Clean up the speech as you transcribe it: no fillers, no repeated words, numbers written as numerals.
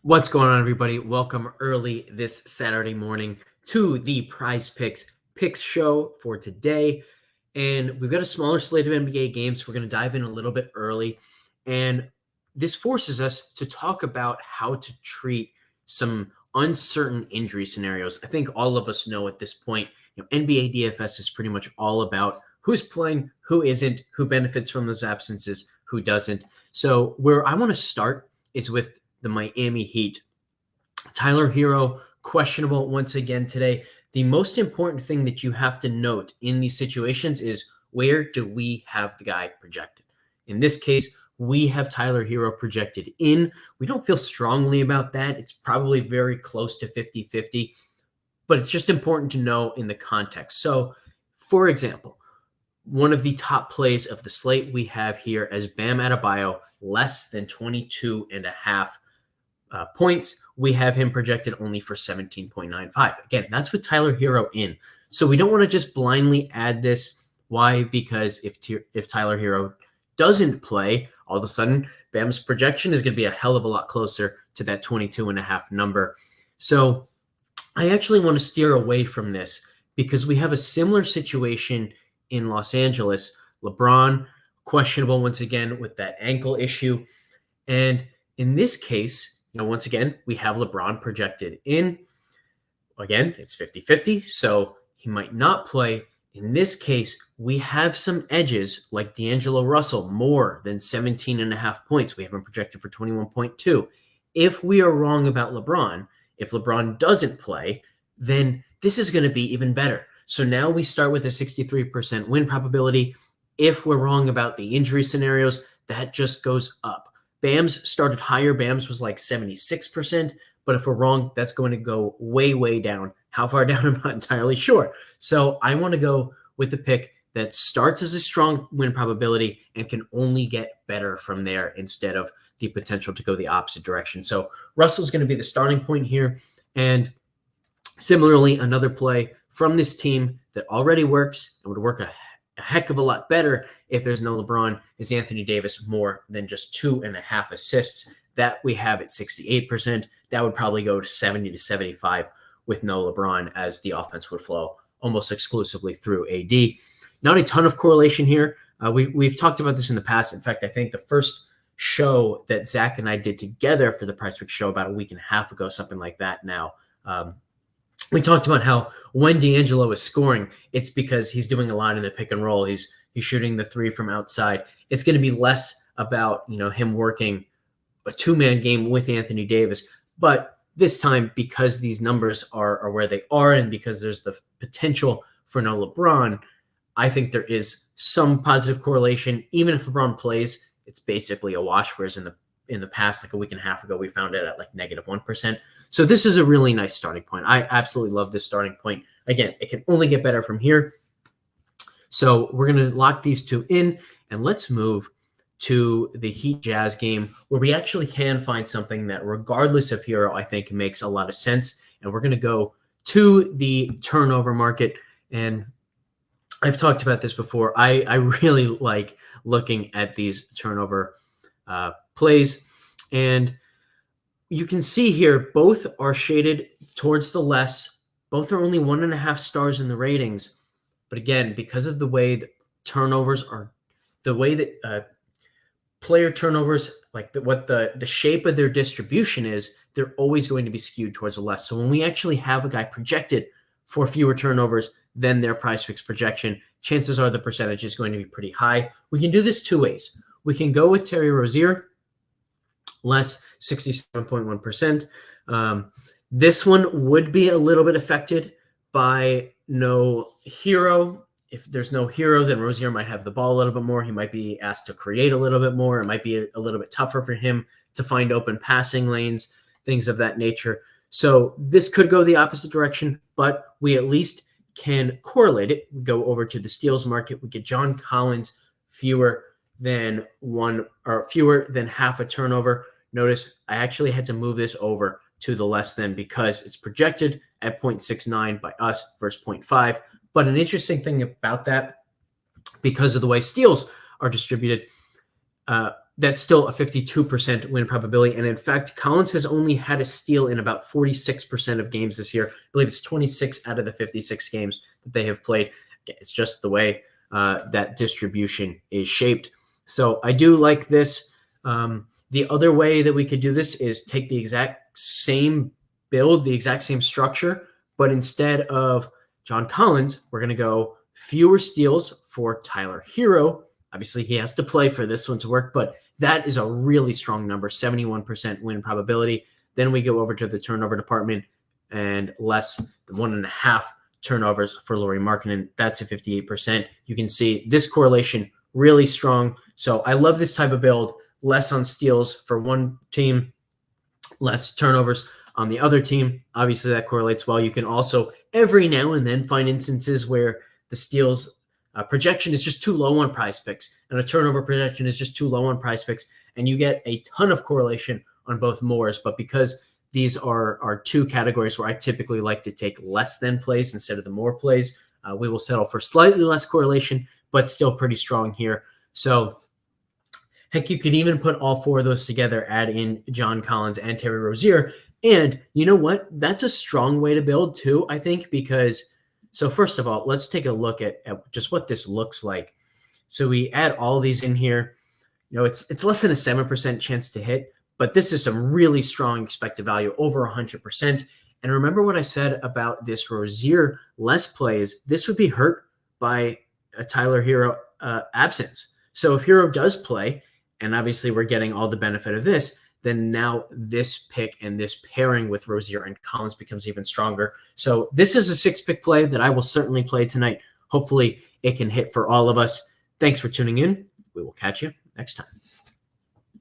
What's going on, everybody? Welcome early this Saturday morning to the PrizePicks Picks Show for today. And we've got a smaller slate of NBA games, so we're going to dive in a little bit early. And this forces us to talk about how to treat some uncertain injury scenarios. I think all of us know at this point, NBA DFS is pretty much all about who's playing, who isn't, who benefits from those absences, who doesn't. So where I want to start is with the Miami Heat. Tyler Hero, questionable once again today. The most important thing that you have to note in these situations is, where do we have the guy projected? In this case, we have Tyler Hero projected in. We don't feel strongly about that. It's probably very close to 50-50, but it's just important to know in the context. So, for example, one of the top plays of the slate we have here as Bam Adebayo, less than 22.5 points. We have him projected only for 17.95. Again, that's with Tyler Hero in. So we don't want to just blindly add this. Why? Because if Tyler Hero doesn't play, all of a sudden, Bam's projection is going to be a hell of a lot closer to that 22.5 number. So I actually want to steer away from this because we have a similar situation in Los Angeles. LeBron, questionable once again with that ankle issue. And in this case, once again, we have LeBron projected in. Again, it's 50-50, so he might not play. In this case, we have some edges like D'Angelo Russell, more than 17.5 points. We have him projected for 21.2. If we are wrong about LeBron, if LeBron doesn't play, then this is going to be even better. So now we start with a 63% win probability. If we're wrong about the injury scenarios, that just goes up. Bam's started higher. Bam's was like 76%. But if we're wrong, that's going to go way, way down. How far down, I'm not entirely sure. So I want to go with the pick that starts as a strong win probability and can only get better from there instead of the potential to go the opposite direction. So Russell's going to be the starting point here. And similarly, another play from this team that already works and would work a heck of a lot better if there's no LeBron is Anthony Davis, more than just 2.5 assists. That we have at 68%. That would probably go to 70 to 75 with no LeBron, as the offense would flow almost exclusively through AD. Not a ton of correlation here. We've talked about this in the past. In fact, I think the first show that Zach and I did together for the PrizePicks show about a week and a half ago, something like that now, we talked about how when D'Angelo is scoring, it's because he's doing a lot in the pick and roll. He's shooting the three from outside. It's going to be less about him working a two-man game with Anthony Davis. But this time, because these numbers are where they are, and because there's the potential for no LeBron, I think there is some positive correlation. Even if LeBron plays, it's basically a wash. Whereas in the past, like a week and a half ago, we found it at like -1%. So this is a really nice starting point. I absolutely love this starting point. Again, it can only get better from here. So we're going to lock these two in, and let's move to the Heat Jazz game, where we actually can find something that, regardless of Hero, I think makes a lot of sense. And we're going to go to the turnover market. And I've talked about this before. I really like looking at these turnover plays. And you can see here, both are shaded towards the less. Both are only 1.5 stars in the ratings. But again, because of the way that turnovers are, the way that player turnovers, like what the shape of their distribution is, they're always going to be skewed towards the less. So when we actually have a guy projected for fewer turnovers than their PrizePicks projection, chances are the percentage is going to be pretty high. We can do this two ways. We can go with Terry Rozier, less 67.1%. This one would be a little bit affected by no Hero. If there's no Hero, then Rozier might have the ball a little bit more. He might be asked to create a little bit more. It might be a little bit tougher for him to find open passing lanes, things of that nature. So this could go the opposite direction, but we at least can correlate it. We go over to the steals market. We get John Collins fewer than half a turnover. Notice I actually had to move this over to the less than because it's projected at 0.69 by us versus 0.5. But an interesting thing about that, because of the way steals are distributed, that's still a 52% win probability. And in fact, Collins has only had a steal in about 46% of games this year. I believe it's 26 out of the 56 games that they have played. It's just the way that distribution is shaped. So I do like this. The other way that we could do this is take the exact same build, the exact same structure, but instead of John Collins, we're going to go fewer steals for Tyler Hero. Obviously, he has to play for this one to work, but that is a really strong number, 71% win probability. Then we go over to the turnover department and less than 1.5 turnovers for Lauri Markkanen. That's a 58%. You can see this correlation really strong. So I love this type of build. Less on steals for one team, less turnovers on the other team. Obviously, that correlates well. You can also every now and then find instances where the steals projection is just too low on PrizePicks, and a turnover projection is just too low on PrizePicks, and you get a ton of correlation on both mores. But because these are two categories where I typically like to take less than plays instead of the more plays, we will settle for slightly less correlation, but still pretty strong here. So heck, you could even put all four of those together, add in John Collins and Terry Rozier. And you know what? That's a strong way to build too, I think, because so first of all, let's take a look at just what this looks like. So we add all these in here. You know, it's less than a 7% chance to hit, but this is some really strong expected value, over 100%. And remember what I said about this Rozier less plays, this would be hurt by a Tyler Hero absence. So if Hero does play, and obviously we're getting all the benefit of this, then now this pick and this pairing with Rozier and Collins becomes even stronger. So this is a 6-pick play that I will certainly play tonight. Hopefully it can hit for all of us. Thanks for tuning in. We will catch you next time.